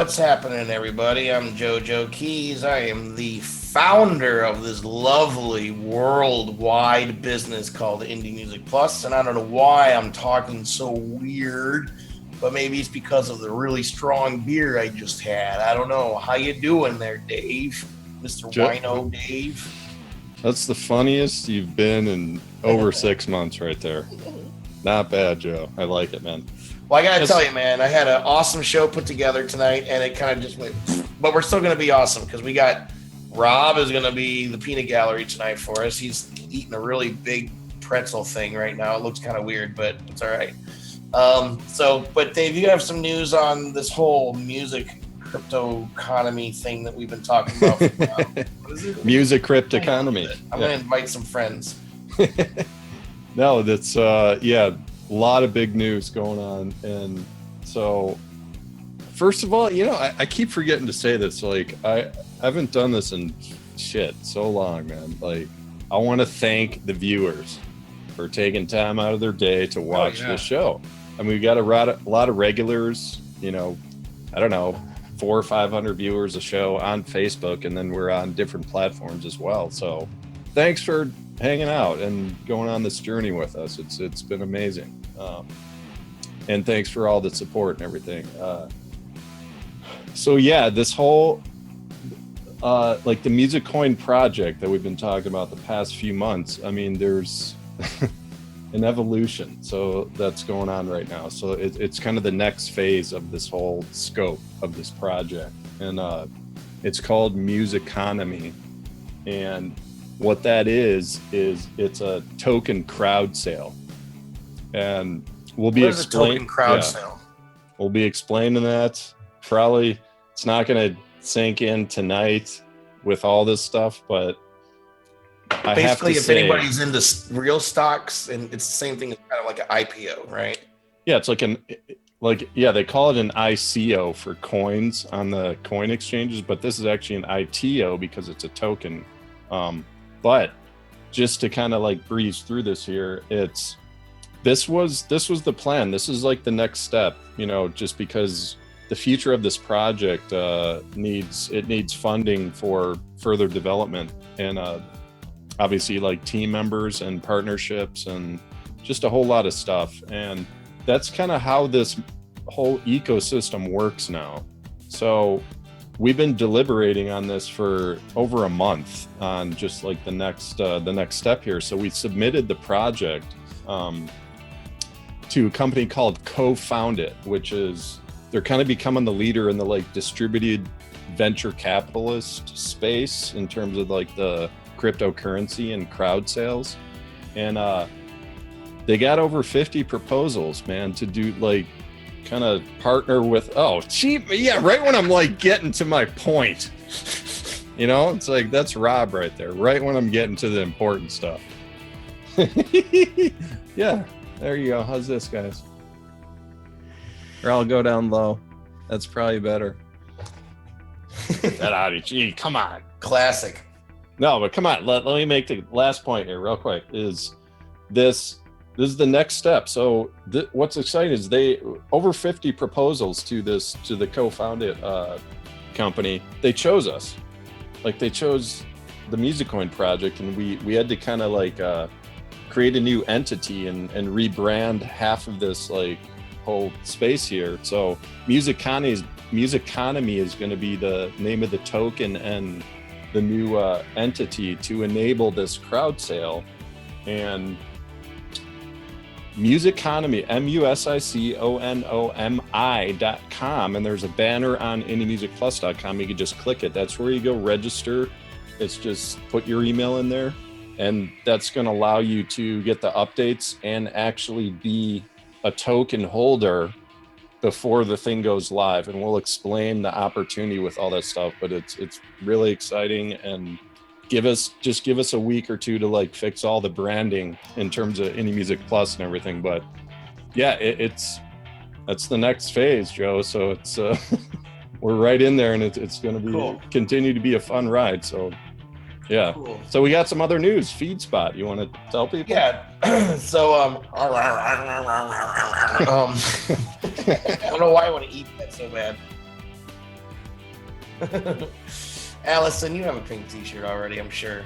What's happening, everybody? I'm JoeJoeKeys. I am the founder of this lovely worldwide business called Indie Music Plus, and I don't know why I'm talking so weird, but maybe it's because of the really strong beer I just had. I don't know. How you doing there, Dave? Mr. Wino Dave? That's the funniest you've been in over 6 months right there. Not bad, Joe. I like it, man. Well, I got to tell you, man, I had an awesome show put together tonight, and it kind of just went, but we're still going to be awesome because we got Rob is going to be the peanut gallery tonight for us. He's eating a really big pretzel thing right now. It looks kind of weird, but it's all right. But Dave, you have some news on this whole music crypto economy thing that we've been talking about. What is it? Music crypto economy. I'm going to invite some friends. No, that's, a lot of big news going on. And so first of all, I keep forgetting to say this. Like, I haven't done this in so long, man. Like, I want to thank the viewers for taking time out of their day to watch the show. I mean, we got a lot of regulars, I don't know, 400 or 500 viewers a show on Facebook, and then we're on different platforms as well. So thanks for hanging out and going on this journey with us. It's been amazing. And thanks for all the support and everything. This whole like the Music Coin project that we've been talking about the past few months, I mean, there's an evolution. So that's going on right now. So it's kind of the next phase of this whole scope of this project. And it's called Musiconomy. And what that is it's a token crowd sale, and we'll be explaining crowd sale. We'll be explaining that. Probably it's not going to sink in tonight with all this stuff, but basically, if anybody's into real stocks, and it's the same thing as kind of like an IPO, right? Yeah, it's they call it an ICO for coins on the coin exchanges, but this is actually an ITO because it's a token. But just to kind of like breeze through this here, this was the plan. This is like the next step, just because the future of this project needs funding for further development, and obviously like team members and partnerships and just a whole lot of stuff. And that's kind of how this whole ecosystem works now. So we've been deliberating on this for over a month on just like the next step here. So we submitted the project to a company called Co-Found It, which is, they're kind of becoming the leader in the like distributed venture capitalist space in terms of like the cryptocurrency and crowd sales. And they got over 50 proposals, man, to do like kind of partner with, right when I'm like getting to my point, it's like, that's Rob right there, right when I'm getting to the important stuff. Yeah, there you go. How's this, guys? Or I'll go down low. That's probably better. Get that out of you. Come on. Classic. No, but come on. Let me make the last point here real quick. This is the next step. So what's exciting is they over 50 proposals to the Co-Found It company. They chose us. Like, they chose the Music Coin project, and we had to kind of like create a new entity and rebrand half of this like whole space here. So Musiconomy is going to be the name of the token and the new entity to enable this crowd sale. And Musiconomy, musiconomy.com, and there's a banner on indiemusicplus.com. You can just click it. That's where you go register. It's just put your email in there, and that's going to allow you to get the updates and actually be a token holder before the thing goes live. And we'll explain the opportunity with all that stuff, but it's really exciting. And give us a week or two to like fix all the branding in terms of Indie Music Plus and everything. But yeah, that's the next phase, Joe. So it's we're right in there, and it's going to be cool. Continue to be a fun ride. So yeah. Cool. So we got some other news. FeedSpot. You want to tell people? Yeah. So I don't know why I want to eat that so bad. Allison, you have a pink t-shirt already, I'm sure.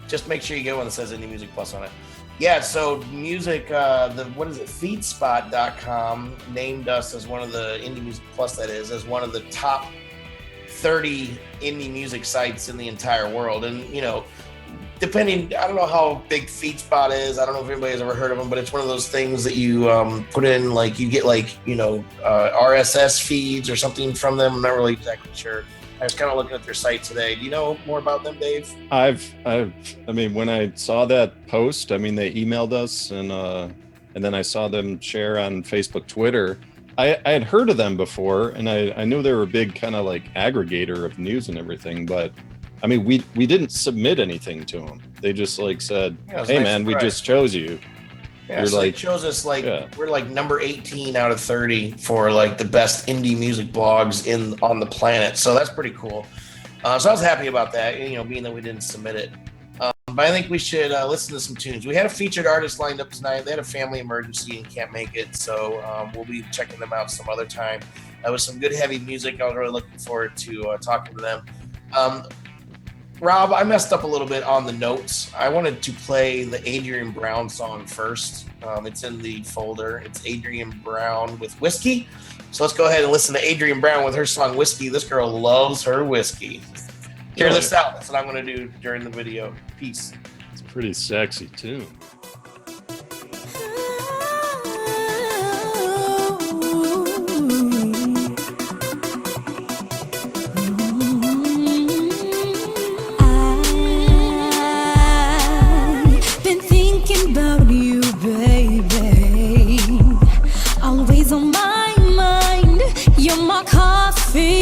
Just make sure you get one that says Indie Music Plus on it. Yeah, so music, feedspot.com named us as one of the Indie Music Plus, that is, as one of the top 30 indie music sites in the entire world. And, you know, depending, I don't know how big FeedSpot is. I don't know if anybody's ever heard of them, but it's one of those things that you put in, like you get like, you know, RSS feeds or something from them. I'm not really exactly sure. I was kind of looking at their site today. Do you know more about them, Dave? I mean, when I saw that post, I mean, they emailed us and then I saw them share on Facebook, Twitter. I had heard of them before, and I knew they were a big kind of like aggregator of news and everything, but I mean, we didn't submit anything to them. They just like said, "Hey, nice man, we just chose you." Yeah, so like, they chose us like we're like number 18 out of 30 for like the best indie music blogs on the planet. So that's pretty cool. So I was happy about that, you know, being that we didn't submit it. But I think we should listen to some tunes. We had a featured artist lined up tonight. They had a family emergency and can't make it, so we'll be checking them out some other time. That was some good heavy music. I was really looking forward to talking to them. Rob, I messed up a little bit on the notes. I wanted to play the Adrienne Brown song first. It's in the folder. It's Adrienne Brown with Whiskey. So let's go ahead and listen to Adrienne Brown with her song Whiskey. This girl loves her whiskey. Hear this out. That's what I'm going to do during the video. Peace. It's a pretty sexy tune.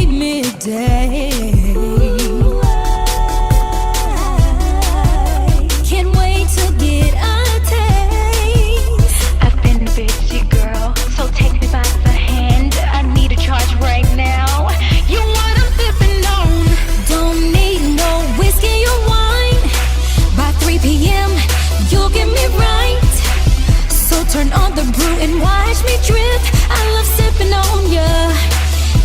Midday. Can't wait to get a taste. I've been a bitchy girl, so take me by the hand. I need a charge right now. You what I'm sipping on. Don't need no whiskey or wine. By 3 p.m. you'll get me right. So turn on the brew and watch me drip. I love sipping on ya.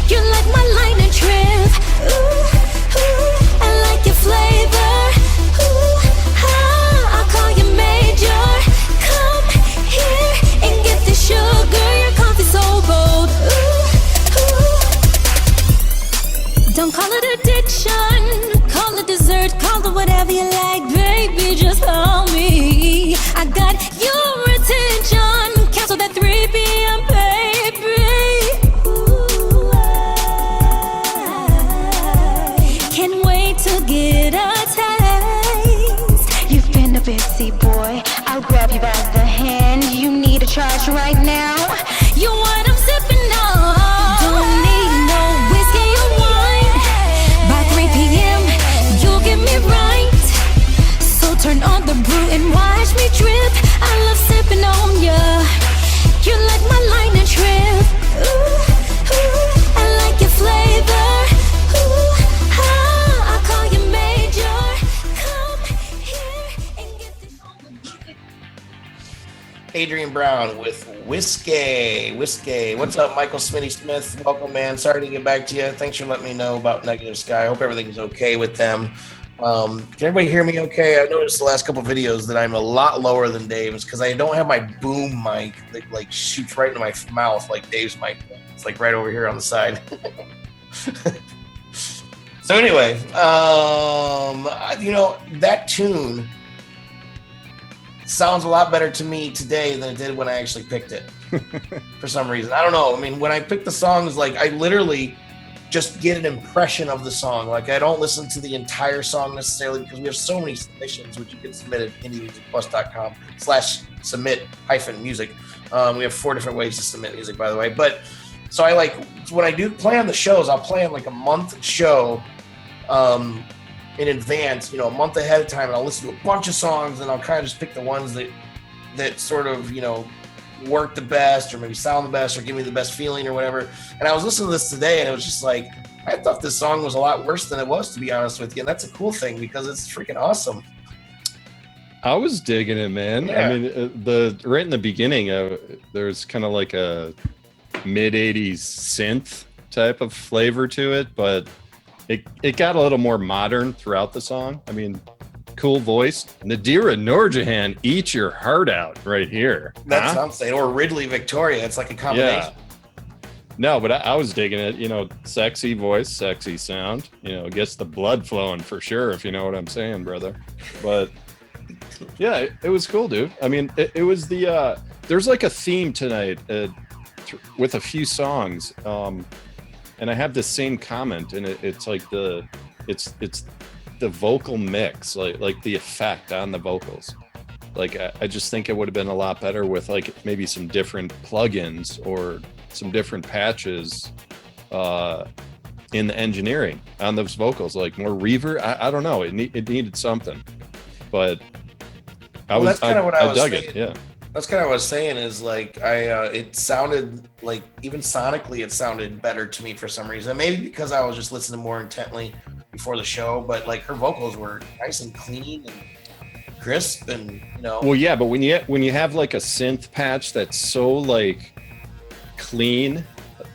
You like my line and trip. Ooh, ooh, I like your flavor. Ooh, ah, I'll call you major. Come here and get the sugar. Your coffee's so bold. Ooh, ooh. Don't call it addiction. Call it dessert. Call it whatever you like, baby. Just call me. I got your attention. Cancel that 3 p.m. baby. Get a taste. You've been a busy boy. I'll grab you by the hand. You need a charge right now. You're what I'm sipping on. Don't need no whiskey or wine. By 3 p.m. you'll get me right. So turn on the brew and watch me drip. I love sipping on ya. You like my line and trip. Ooh, ooh, I like your flavor. Adrienne Brown with Whiskey. What's up, Michael Smitty Smith? Welcome, man. Sorry to get back to you. Thanks for letting me know about Negative Sky. I hope everything's okay with them. Can everybody hear me okay? I noticed the last couple videos that I'm a lot lower than Dave's because I don't have my boom mic that like shoots right into my mouth like Dave's mic. It's like right over here on the side. So anyway, you know, that tune sounds a lot better to me today than it did when I actually picked it for some reason. I don't know. I mean, when I pick the songs, like I literally just get an impression of the song. Like I don't listen to the entire song necessarily because we have so many submissions, which you can submit at indiemusicplus.com/submit-music. We have 4 different ways to submit music, by the way. But so I like, when I do plan the shows, I'll plan like a month show in advance, you know, a month ahead of time, and I'll listen to a bunch of songs, and I'll kind of just pick the ones that sort of, you know, work the best or maybe sound the best or give me the best feeling or whatever. And I was listening to this today, and it was just like, I thought this song was a lot worse than it was, to be honest with you. And that's a cool thing because it's freaking awesome. I was digging it, man. Yeah. I mean, right in the beginning, there's kind of like a mid 80s synth type of flavor to it, but it got a little more modern throughout the song. I mean, cool voice. Nadira Noorjahan, eat your heart out right here. That's what I'm saying. Or Ridley Victoria. It's like a combination. Yeah. No, but I was digging it. You know, sexy voice, sexy sound. You know, gets the blood flowing for sure, if you know what I'm saying, brother. But yeah, it was cool, dude. I mean, it was the there's like a theme tonight with a few songs, and I have the same comment, and it's like it's the vocal mix, like the effect on the vocals. Like I just think it would have been a lot better with like maybe some different plugins or some different patches in the engineering on those vocals, like more reverb. I don't know. It needed something, but I dug it. Yeah. That's kind of what I was saying is like, it sounded like even sonically, it sounded better to me for some reason. Maybe because I was just listening more intently before the show, but like her vocals were nice and clean and crisp and, you know. Well, yeah, but when you have like a synth patch that's so like clean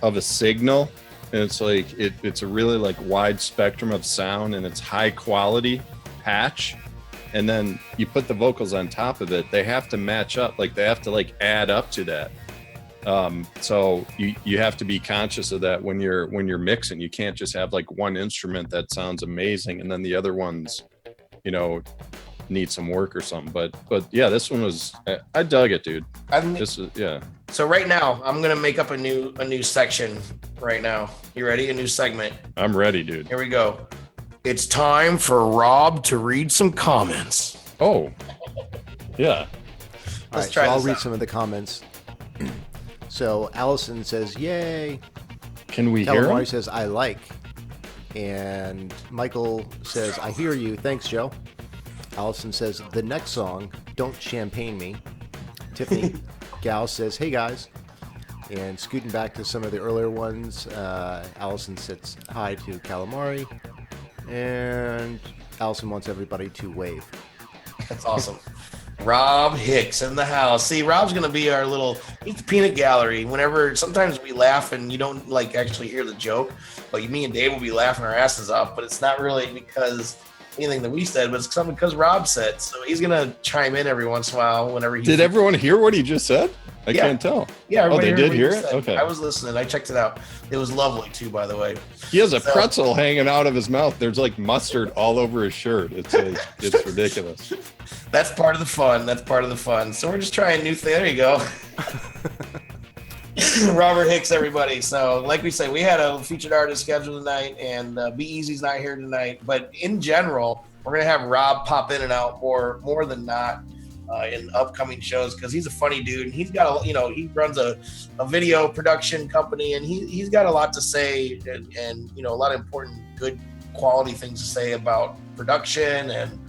of a signal, and it's like it's a really like wide spectrum of sound and it's high quality patch, and then you put the vocals on top of it, they have to match up, like they have to like add up to that. So you have to be conscious of that when you're mixing. You can't just have like one instrument that sounds amazing and then the other ones, you know, need some work or something. But yeah, this one was, I dug it, dude. Yeah. So right now I'm gonna make up a new section right now. You ready? A new segment. I'm ready, dude. Here we go. It's time for Rob to read some comments. Oh, yeah. Let's so try I'll this read out. some of the comments. So Allison says, "Yay!" Can we hear Calamari him? says, "I like," and Michael says, "I hear you. Thanks, Joe." Allison says, "The next song, Don't Champagne Me." Tiffany Gal says, "Hey guys," and scooting back to some of the earlier ones, Allison says hi to Calamari, and Allison wants everybody to wave. That's awesome. Rob Hicks in the house. See, Rob's gonna be our he's the peanut gallery. Whenever sometimes we laugh and you don't like actually hear the joke, but me and Dave will be laughing our asses off, but it's not really because anything that we said, but it's something because Rob said. So he's gonna chime in every once in a while whenever he. Did everyone hear what he just said? I can't tell. Yeah, oh, they heard did what hear he it? said. Okay. I was listening. I checked it out. It was lovely too, by the way. He has a pretzel hanging out of his mouth. There's like mustard all over his shirt. It's ridiculous. That's part of the fun. That's part of the fun. So we're just trying new things. There you go. Robert Hicks, everybody. So like we said, we had a featured artist scheduled tonight, and Be Easy's not here tonight. But in general, we're gonna have Rob pop in and out more than not in upcoming shows because he's a funny dude, and he's got he runs a video production company, and he's got a lot to say and a lot of important good quality things to say about production and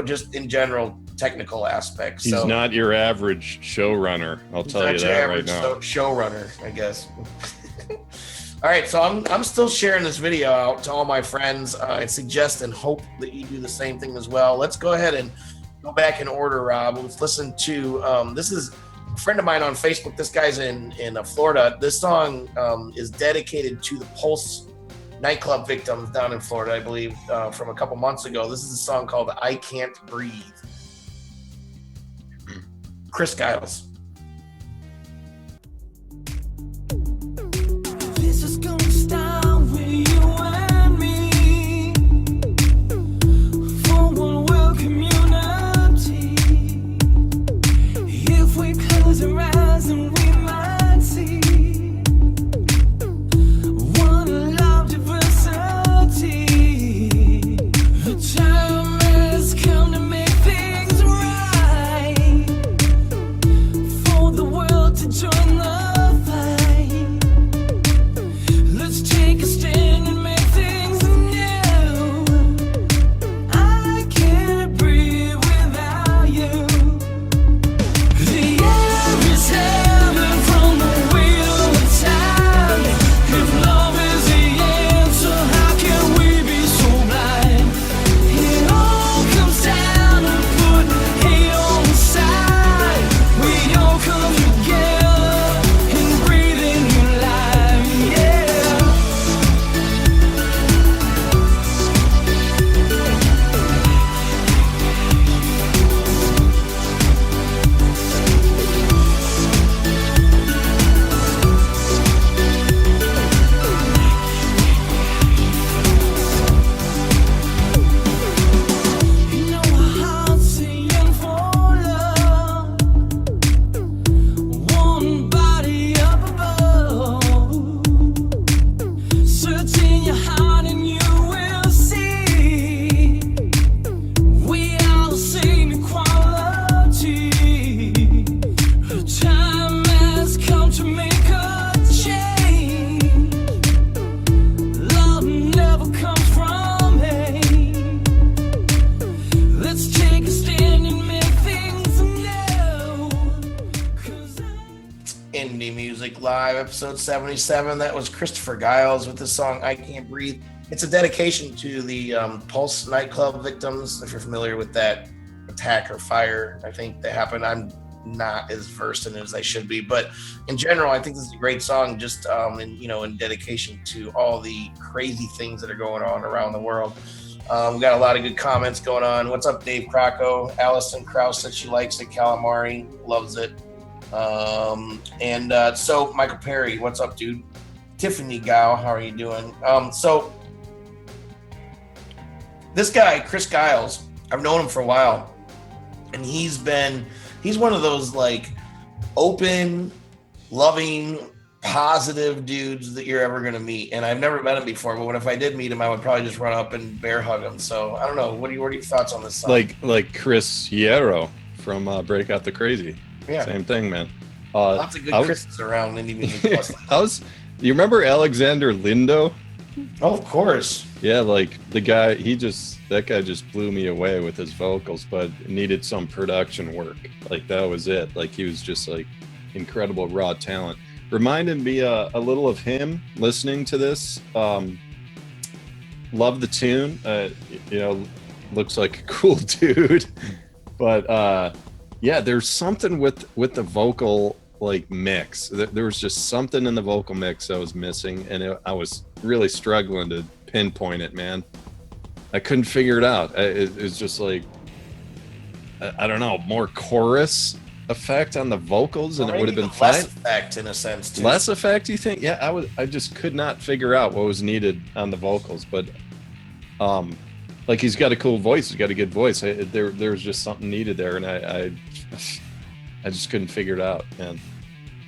just in general technical aspects. He's not your average showrunner. I'll tell you that right now. Showrunner, I guess. All right, so I'm still sharing this video out to all my friends. I suggest and hope that you do the same thing as well. Let's go ahead and go back in order, Rob. Let's listen to this is a friend of mine on Facebook. This guy's in Florida. This song is dedicated to the Pulse nightclub victims down in Florida, I believe, from a couple months ago. This is a song called I Can't Breathe. Chris Giles. This is gonna start with you and me. For one world community. If we close our eyes and we might see one love diversity. The time has come to make things right. Music Live, episode 77. That was Christopher Giles with the song I Can't Breathe. It's a dedication to the Pulse nightclub victims, if you're familiar with that attack or fire, I think, that happened. I'm not as versed in it as I should be, but in general, I think this is a great song, just in dedication to all the crazy things that are going on around the world. We got a lot of good comments going on. What's up, Dave Crocco? Allison Krause said she likes it. Calamari loves it. So Michael Perry, what's up, dude? Tiffany Gao, how are you doing? So this guy, Chris Giles, I've known him for a while, and he's one of those like open, loving, positive dudes that you're ever going to meet. And I've never met him before, but if I did meet him, I would probably just run up and bear hug him. So I don't know. What are your thoughts on this song? Like Chris Hierro from Break Out the Crazy. Yeah. Same thing, man. Lots of good Chris's around. And even you remember Alexander Lindo? Oh, of course. Yeah, like that guy just blew me away with his vocals, but needed some production work. Like that was it. Like he was just like incredible raw talent. Reminded me a little of him listening to this. Love the tune. Looks like a cool dude. But yeah, there's something with the vocal like mix. There was just something in the vocal mix I was missing, and I was really struggling to pinpoint it, man. I couldn't figure it out. It was just like, I don't know, more chorus effect on the vocals, and it would have been fine. Less effect in a sense too. Less effect, you think? Yeah, I just could not figure out what was needed on the vocals, but like he's got a cool voice, he's got a good voice. There was just something needed there, and I just couldn't figure it out, man.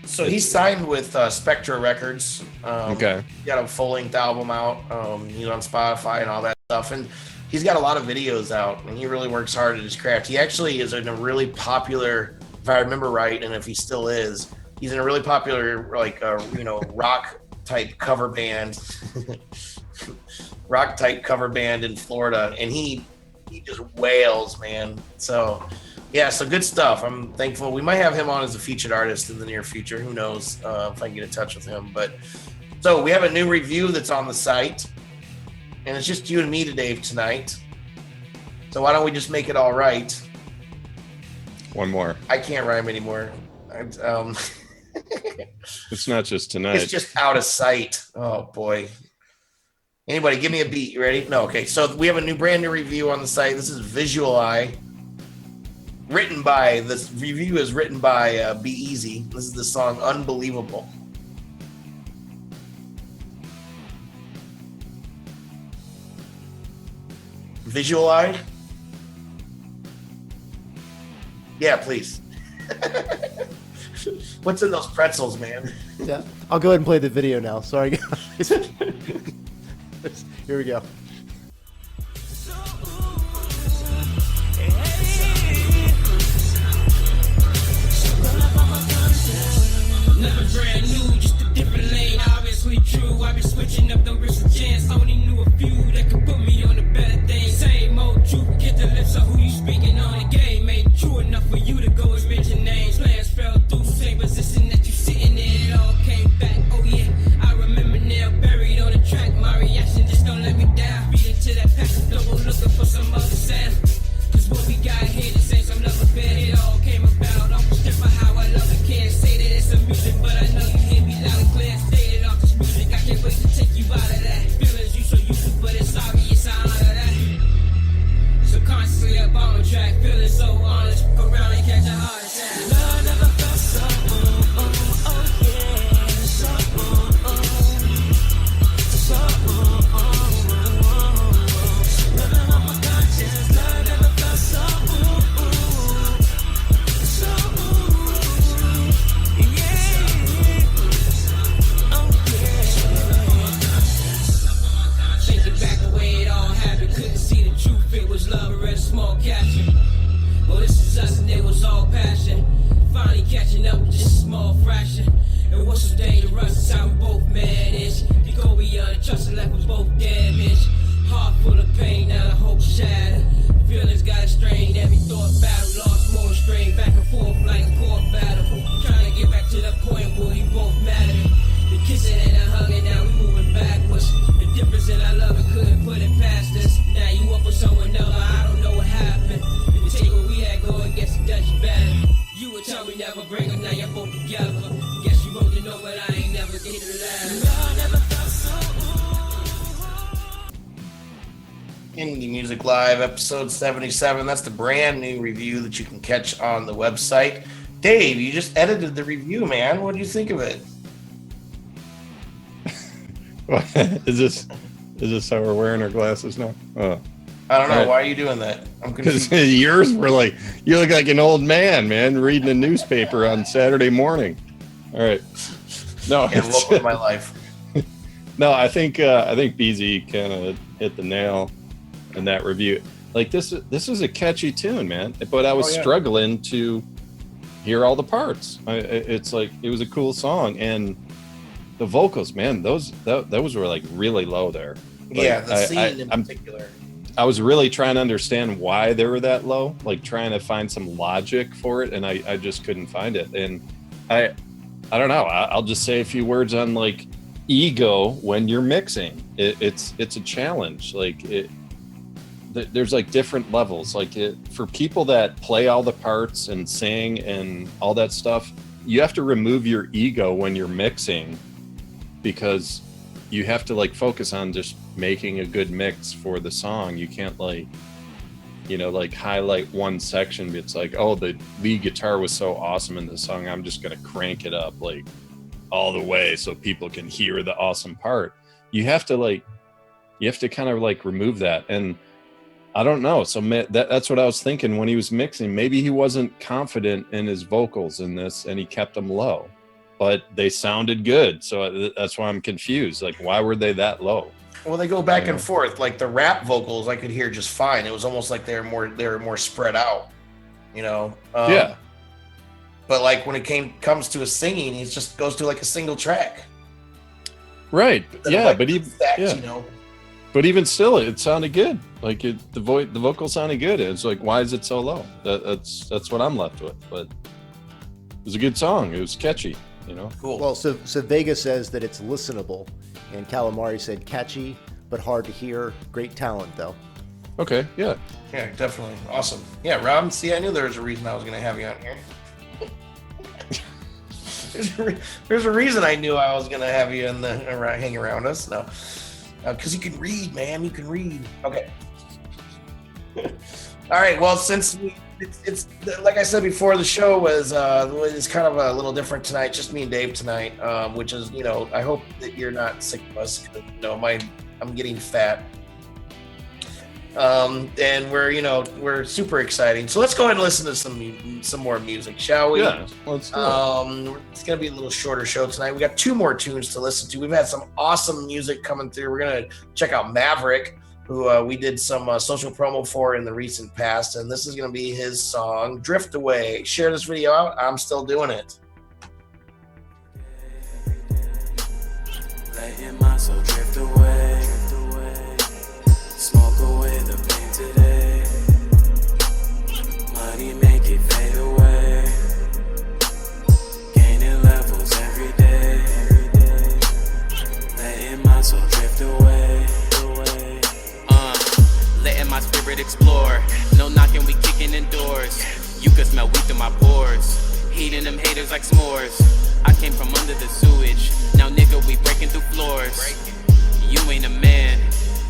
So he's signed with Spectra Records. Okay. He got a full-length album out, on Spotify and all that stuff. And he's got a lot of videos out, and he really works hard at his craft. He actually is in a really popular, if I remember right, and if he still is, he's in a really popular, like, rock-type cover band. Rock-type cover band in Florida. And he just wails, man. So... yeah, so good stuff. I'm thankful. We might have him on as a featured artist in the near future. Who knows if I can get in touch with him. But so we have a new review that's on the site, and it's just you and me today tonight. So why don't we just make it all right? One more. I can't rhyme anymore. It's not just tonight. It's just out of sight. Oh boy. Anybody, give me a beat. You ready? No. Okay. So we have a brand new review on the site. This is Vizualye. This review is written by Be Easy. This is the song Unbelievable. Vizualye? Yeah, please. What's in those pretzels, man? Yeah, I'll go ahead and play the video now. Sorry, guys. Here we go. Never brand new, just a different lane. Obviously true, I've been switching up, don't risk a chance. Only knew a few that could put me on a better thing. Same old truth, get the lips of who you speaking on. The game ain't true enough for you to go and mention names. Plans fell through, same position that you sitting in. It all came back, oh yeah. I remember now, buried on the track. My reaction just don't let me down. Beat into that passion, double looking for some other sound. Cause what we got here, this ain't some love affair. It all came about, I'm just for how I love it. Can't say that it's a music, but I know you hear me loud and clear. Stated off this music, I can't wait to take you out of that. Feelings you so used to, but it's obvious I honor that. So constantly up on the track, feeling so honest. Go around and catch a heart attack. Love never felt so, oh yeah. So, living on my conscience. Love never felt so, thinking back the way it all happened, couldn't see the truth. It was love, I read a small caption. Well, this is us and it was all passion. Finally catching up with just a small fraction. And what's so dangerous is how we both managed to go beyond the trust and left us both damaged. Heart full of pain, now the hope shattered. Feelings got a strain, every thought battle, lost more strain, back and forth like a court battle. Trying to get back to the point where we both matter. The kissing and the hugging, now we moving backwards. The difference in our love, we couldn't put it past us. Now you up with someone else, I don't know what happened. To take what we had going, guess it does you better. You would tell me never bring them, now you're both together. Guess you wrote to know, but I ain't never get to last. No, I never felt so. Indie Music Live, episode 77. That's the brand new review that you can catch on the website. Dave, you just edited the review, man. What do you think of it? Is this how we're wearing our glasses now? Oh. I don't know. Right. Why are you doing that? I'm confused. Because yours were like, you look like an old man reading a newspaper on Saturday morning. All right. No, Yeah, welcome to my life. no, I think BZ kind of hit the nail in that review. Like this is a catchy tune, man. But I was struggling to hear all the parts. It's like it was a cool song, and the vocals, man, those were like really low there. Like, Yeah, the scene in particular. I was really trying to understand why they were that low, like trying to find some logic for it, and I just couldn't find it. And I don't know. I'll just say a few words on like ego when you're mixing. It's a challenge. Like there's like different levels. Like for people that play all the parts and sing and all that stuff, you have to remove your ego when you're mixing, because you have to like focus on just making a good mix for the song. You can't like highlight one section. It's like, oh, the lead guitar was so awesome in the song, I'm just gonna crank it up like all the way so people can hear the awesome part. You have to kind of like remove that. And I don't know. So that's what I was thinking when he was mixing. Maybe he wasn't confident in his vocals in this and he kept them low, but they sounded good. So that's why I'm confused. Like, why were they that low? Well, they go back and forth. Like the rap vocals, I could hear just fine. It was almost like they were more spread out, you know? Yeah. But like when it comes to a singing, he just goes to like a single track. Right. Yeah. Like but even, you know? But even still, it sounded good. Like the vocal sounded good. It's like, why is it so low? That's what I'm left with. But it was a good song. It was catchy, you know? Cool. Well, so Vega says that it's listenable, and Calamari said catchy but hard to hear. Great talent, though. Okay, yeah. Yeah, definitely. Awesome. Yeah, Rob, see, I knew there was a reason I was going to have you on here. There's a reason I knew I was going to have you hang around us. No. Because you can read, man. You can read. Okay. All right. Well, since it's like I said before, the show was kind of a little different tonight. Just me and Dave tonight, which is, you know, I hope that you're not sick of us. Cause, you know, I'm getting fat, and we're super exciting. So let's go ahead and listen to some more music, shall we? Yeah. Let's do it. It's gonna be a little shorter show tonight. We got 2 more tunes to listen to. We've had some awesome music coming through. We're gonna check out Maverick, who we did some social promo for in the recent past, and this is gonna be his song "Drift Away." Share this video out. I'm still doing it. Letting my soul drift away, smoke away the pain today. Money make it fade away, gaining levels every day. Letting my soul drift away. Letting my spirit explore. No knocking, we kicking in doors. You can smell weed through my pores. Heating them haters like s'mores. I came from under the sewage. Now nigga, we breaking through floors. You ain't a man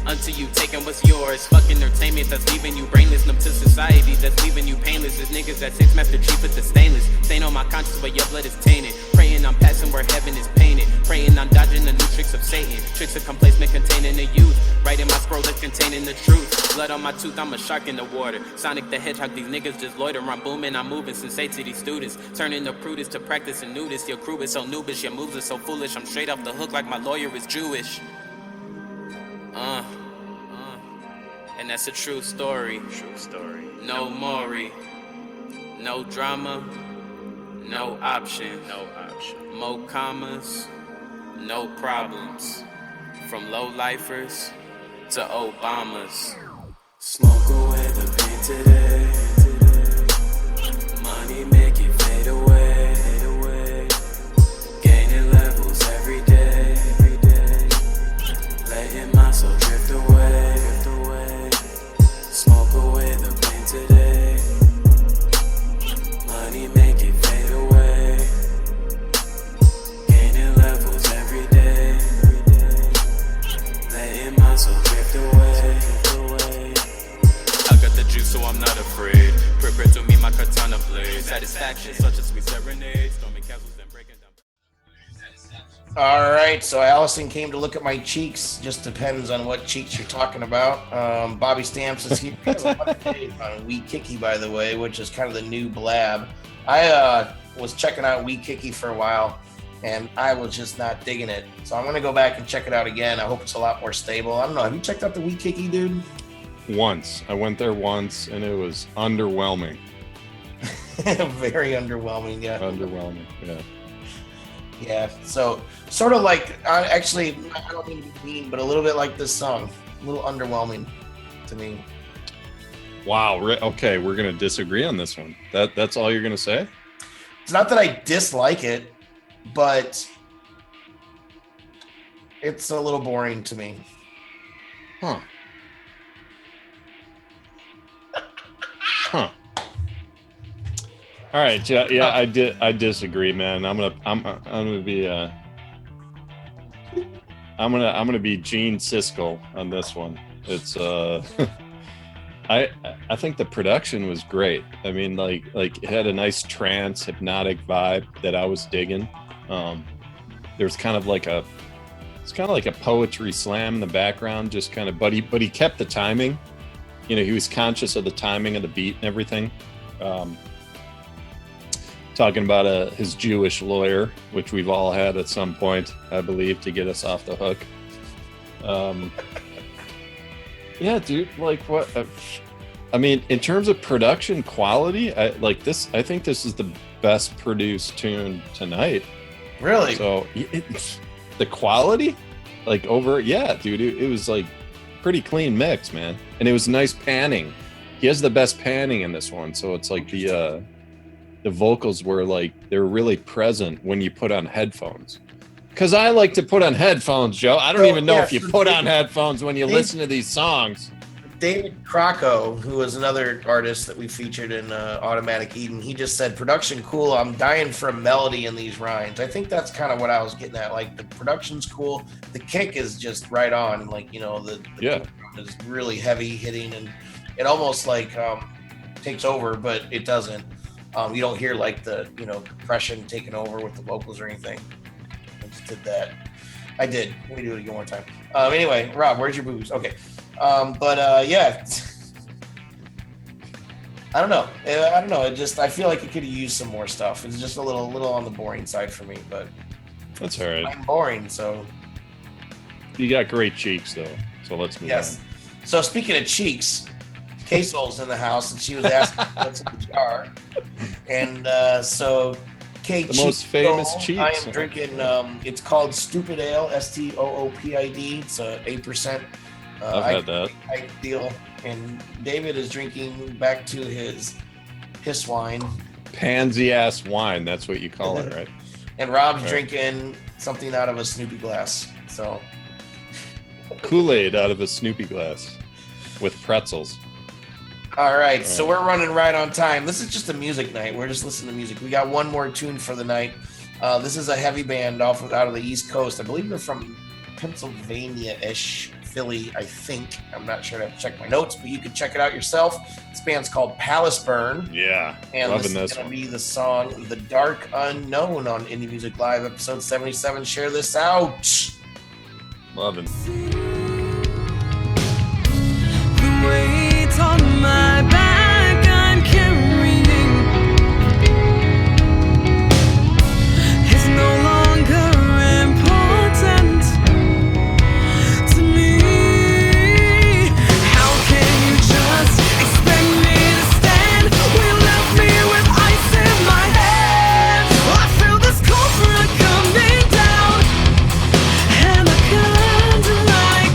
until you taking what's yours. Fuck entertainment that's leaving you brainless. Numb to society that's leaving you painless. There's niggas that 6 master cheap with the stainless. Stain on my conscience but your blood is tainted. Praying I'm passing where heaven is painted. Praying I'm dodging the new tricks of Satan. Tricks of complacement containing the youth. Writing my scroll that's containing the truth. Blood on my tooth, I'm a shark in the water. Sonic the Hedgehog, these niggas just loiter. I'm booming, I'm moving, sensate to these students. Turning the prudence to practice and nudist. Your crew is so noobish, your moves are so foolish. I'm straight off the hook like my lawyer is Jewish. And that's a true story. True story. No Maury. No drama. No option. No option. Mo commas. No problems. From low lifers to Obamas. Smoke away the pain today. Money make it fade away. Gaining levels every day. Letting my soul drift away. Smoke away the pain today. Money make it fade away. Gaining levels every day. Letting my soul drift away. I got the juice, so I'm not afraid. Prepare to meet my katana blade. Satisfaction, such a sweet serenade. Storming castles and breaking down. All right, so Allison came to look at my cheeks. Just depends on what cheeks you're talking about. Bobby Stamps is here. We have a lot of days on Wee Kiki, by the way, which is kind of the new blab. I was checking out Wee Kiki for a while, and I was just not digging it. So I'm going to go back and check it out again. I hope it's a lot more stable. I don't know. Have you checked out the Wee Kiki, dude? Once. I went there once, and it was underwhelming. Very underwhelming, yeah. Underwhelming, yeah. Yeah, so sort of like, actually, I don't mean to be mean, but a little bit like this song. A little underwhelming to me. Wow. Okay, we're gonna disagree on this one. That's all you're gonna say? It's not that I dislike it, but it's a little boring to me. Huh. Huh. All right, yeah, I disagree, man. I'm gonna be I'm gonna be Gene Siskel on this one. It's I think the production was great. I mean, like it had a nice trance, hypnotic vibe that I was digging. There's kind of like a poetry slam in the background, just kind of, but he kept the timing. You know, he was conscious of the timing of the beat and everything. Talking about his Jewish lawyer, which we've all had at some point, I believe, to get us off the hook. Yeah, dude, like what? I mean, in terms of production quality, I think this is the best produced tune tonight. Really? So the quality, like yeah, dude, it was like pretty clean mix, man, and it was nice panning. He has the best panning in this one, so it's like the vocals were like they're really present when you put on headphones. Because I like to put on headphones, Joe. I don't even know if you put on headphones when you listen to these songs. David Crocco, who was another artist that we featured in Automatic Eden, he just said, production cool, I'm dying for a melody in these rhymes. I think that's kind of what I was getting at. Like, the production's cool. The kick is just right on. Like, you know, the kick drum is really heavy hitting, and it almost like takes over, but it doesn't. You don't hear like the, you know, compression taking over with the vocals or anything. I just did that. I did. Let me do it again one time. Anyway, Rob, where's your booze? Okay. Yeah. I don't know. I feel like it could have used some more stuff. It's just a little on the boring side for me, but that's all right. I'm boring, so. You got great cheeks though. So let's move on. So speaking of cheeks, K-Soul's in the house, and she was asking what's in the jar. And so K, the most famous cheeks. I am drinking, it's called Stupid Ale, STOOPID. It's 8%. I've had that. Deal. And David is drinking back to his wine. Pansy ass wine, that's what you call it, right? And Rob's drinking something out of a Snoopy glass. So Kool-Aid out of a Snoopy glass with pretzels. All right, so we're running right on time. This is just a music night. We're just listening to music. We got one more tune for the night. This is a heavy band out of the East Coast. I believe they're from Pennsylvania-ish, Philly, I think. I'm not sure. I have to check my notes, but you can check it out yourself. This band's called Palaceburn. Yeah, and loving this is going to be the song The Dark Unknown on Indie Music Live, episode 77. Share this out. Loving. Weight on my back I'm carrying is no longer important to me. How can you just expect me to stand? We left me with ice in my hands. I feel this cold front coming down, and the candlelight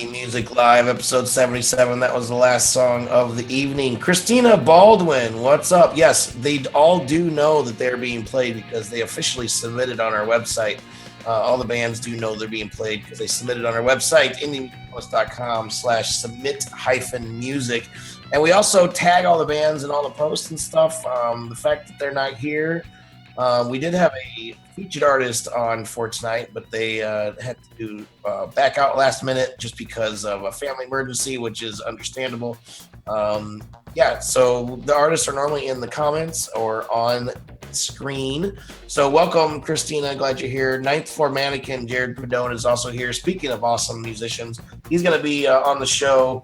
Indie Music Live, episode 77. That was the last song of the evening. Christina Baldwin, what's up? Yes, they all do know that they're being played because they officially submitted on our website. All the bands do know they're being played because they submitted on our website, indiemusicpost.com/submit-music. And we also tag all the bands and all the posts and stuff. The fact that they're not here, we did have a featured artist on for tonight, but they had to back out last minute just because of a family emergency, which is understandable. Yeah, so the artists are normally in the comments or on screen. So welcome, Christina. Glad you're here. Ninth Floor Mannequin, Jared Padone, is also here. Speaking of awesome musicians, he's going to be on the show.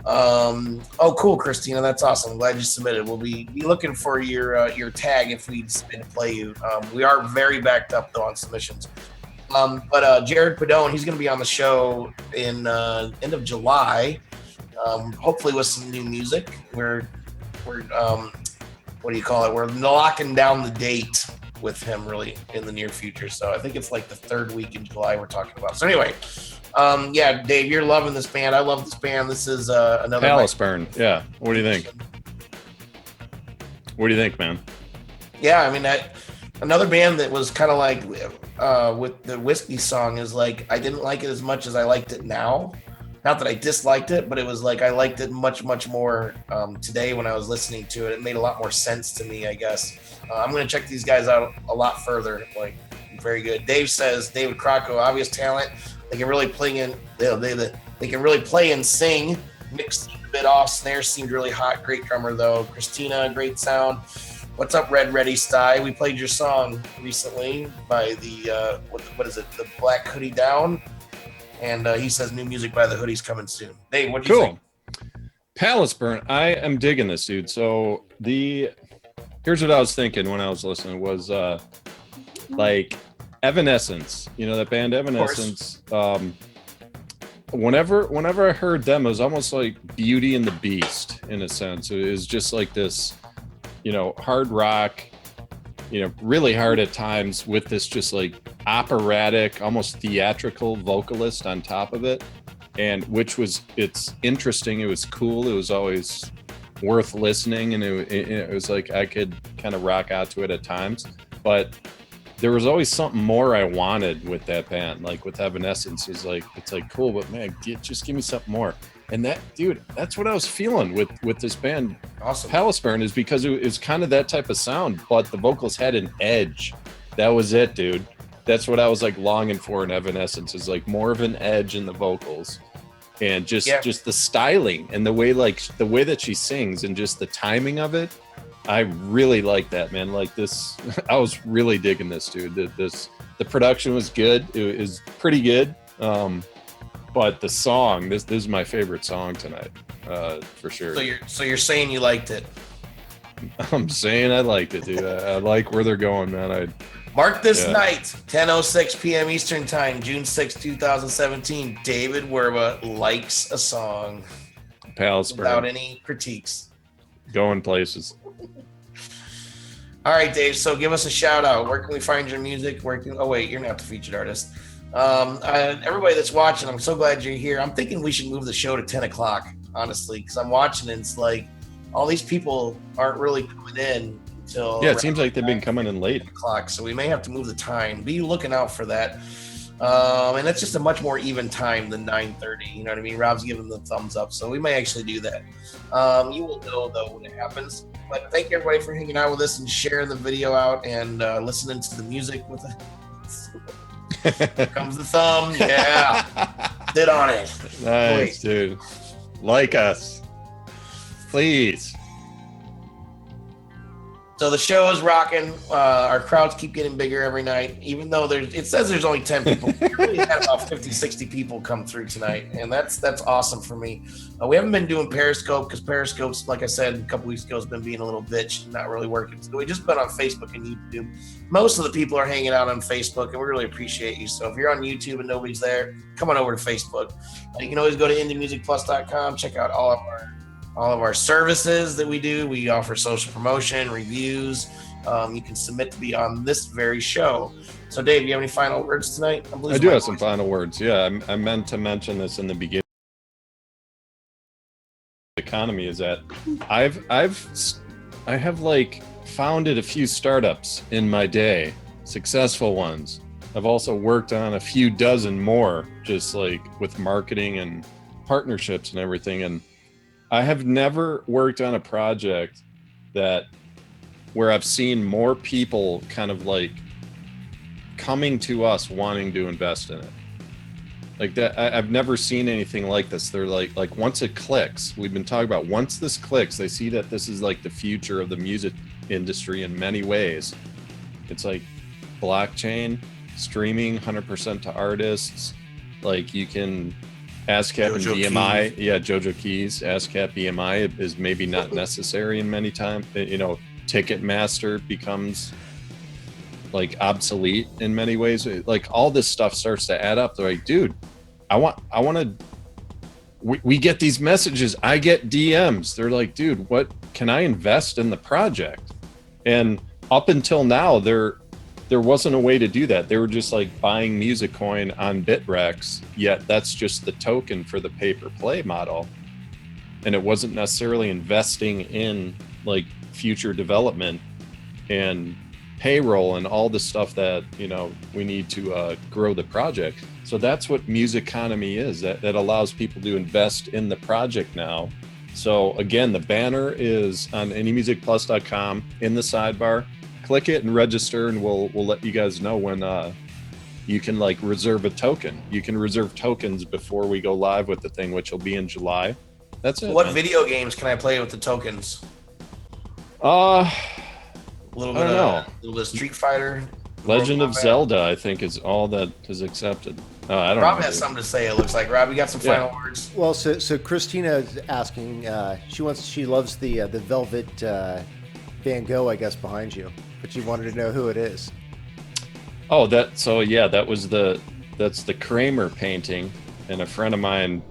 Oh, cool, Christina. That's awesome. Glad you submitted. We'll be looking for your tag if we decide to play you. We are very backed up though on submissions. But Jared Padone, he's going to be on the show in end of July. Hopefully with some new music. We're what do you call it? We're locking down the date with him really in the near future. So I think it's like the third week in July we're talking about. So anyway, yeah, Dave, you're loving this band. I love this band. This is another Palaceburn. Yeah. What do you think? What do you think, man? Yeah, I mean, another band that was kind of like with the Whiskey song is like, I didn't like it as much as I liked it now. Not that I disliked it, but it was like I liked it much, much more today when I was listening to it. It made a lot more sense to me, I guess. I'm going to check these guys out a lot further. Like, very good. Dave says, David Crocco, obvious talent. They can really play in. They can really play and sing. Nick seemed a bit off. Snare seemed really hot. Great drummer though. Christina, great sound. What's up, Red Ready Sty? We played your song recently by the what is it? The Black Hoodie Down. And he says new music by the Hoodies coming soon. Dave, what do you think? Palaceburn. I am digging this, dude. So here's what I was thinking when I was listening was like Evanescence. You know that band Evanescence. Whenever I heard them, it was almost like Beauty and the Beast in a sense. It was just like this, hard rock, really hard at times with this just like operatic, almost theatrical vocalist on top of it. And it's interesting. It was cool. It was always worth listening. And it was like, I could kind of rock out to it at times, but there was always something more I wanted with that band. Like with Evanescence, it's like cool, but man, just give me something more. And that's what I was feeling with this band. Awesome. Palaceburn is because it was kind of that type of sound, but the vocals had an edge. That was it, dude. That's what I was like longing for in Evanescence, is like more of an edge in the vocals, and just the styling and the way that she sings and just the timing of it. I really like that, man. Like this, I was really digging this, dude. The production was good. It was pretty good. But the song, this is my favorite song tonight, for sure. So you're saying you liked it? I'm saying I liked it, dude. I like where they're going, man. Mark this night, 10:06 p.m. Eastern Time, June 6, 2017. David Werba likes a song. Palaceburn. Without any critiques. Going places. All right, Dave. So give us a shout out. Where can we find your music? Oh wait, you're not the featured artist. Everybody that's watching, I'm so glad you're here. I'm thinking we should move the show to 10 o'clock, honestly, because I'm watching and it's like all these people aren't really coming in until it seems like they've been coming in late. O'clock, so we may have to move the time. Be looking out for that. And that's just a much more even time than 9:30. You know what I mean? Rob's giving the thumbs up, so we may actually do that. You will know though when it happens. But thank you everybody for hanging out with us and sharing the video out and listening to the music with us. Here comes the thumb. Yeah. Sit on it. Nice, dude. Like us. Please. So the show is rocking. Our crowds keep getting bigger every night, even though it says there's only 10 people. We really had about 50, 60 people come through tonight, and that's awesome for me. We haven't been doing Periscope because Periscope's, like I said a couple weeks ago, has been being a little bitch and not really working. So we just been on Facebook and YouTube. Most of the people are hanging out on Facebook, and we really appreciate you. So if you're on YouTube and nobody's there, come on over to Facebook. You can always go to indiemusicplus.com, check out all of our services that we do. We offer social promotion, reviews. You can submit to be on this very show. So, Dave, do you have any final words tonight? I do have some final words. Yeah, I meant to mention this in the beginning. economy is that I have like founded a few startups in my day, successful ones. I've also worked on a few dozen more, just like with marketing and partnerships and everything. And I have never worked on a project where I've seen more people kind of like coming to us wanting to invest in it. Like that, I've never seen anything like this. They're like once it clicks, we've been talking about, once this clicks, they see that this is like the future of the music industry in many ways. It's like blockchain, streaming 100% to artists. Like you can ASCAP and BMI. Yeah, JoeJoeKeys, ASCAP, BMI is maybe not necessary in many times. You know, Ticketmaster becomes like obsolete in many ways. Like all this stuff starts to add up. They're like, dude, I want to, we get these messages. I get DMs. They're like, dude, what can I invest in the project? And up until now, there wasn't a way to do that. They were just like buying music coin on Bitrex, yet that's just the token for the pay-per-play model. And it wasn't necessarily investing in like future development and payroll and all the stuff that, you know, we need to grow the project. So that's what music economy is, that allows people to invest in the project now. So again, the banner is on anymusicplus.com in the sidebar. Click it and register, and we'll let you guys know when you can like reserve a token. You can reserve tokens before we go live with the thing, which will be in July. That's it. What video games can I play with the tokens? A little bit of Street Fighter. Legend of Zelda, I think, is all that is accepted. I don't know. Rob has something to say, it looks like. Rob, you got some final words? Well, so Christina is asking, she loves the Velvet Van Gogh, I guess, behind you, but she wanted to know who it is. Oh, that's the Kramer painting, and a friend of mine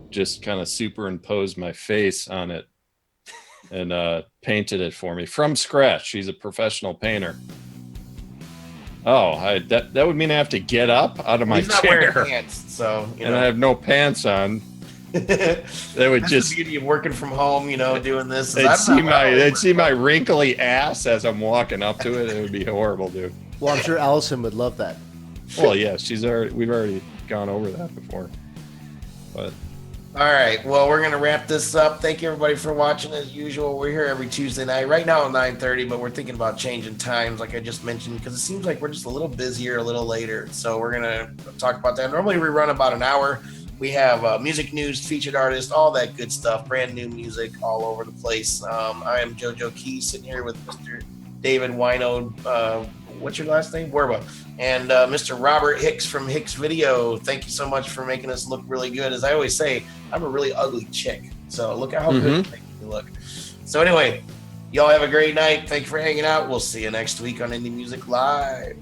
just kind of superimposed my face on it and painted it for me from scratch. She's a professional painter. Oh, that would mean I have to get up out of my chair. He's not wearing pants, so you know. And I have no pants on. They would just the beauty of working from home, you know, doing this. They'd see my wrinkly ass as I'm walking up to it. It would be horrible, dude. Well, I'm sure Allison would love that. Well, yeah, we've already gone over that before. But all right, well, we're gonna wrap this up. Thank you everybody for watching. As usual, we're here every Tuesday night. Right now at 9:30, but we're thinking about changing times, like I just mentioned, because it seems like we're just a little busier, a little later. So we're gonna talk about that. Normally we run about an hour. We have music news, featured artists, all that good stuff, brand new music all over the place. I am JoeJoeKeys, sitting here with Mr. David Wino. What's your last name? Werba. And Mr. Robert Hicks from Hixvideo. Thank you so much for making us look really good. As I always say, I'm a really ugly chick. So look at how good you look. So anyway, y'all have a great night. Thank you for hanging out. We'll see you next week on Indie Music Live.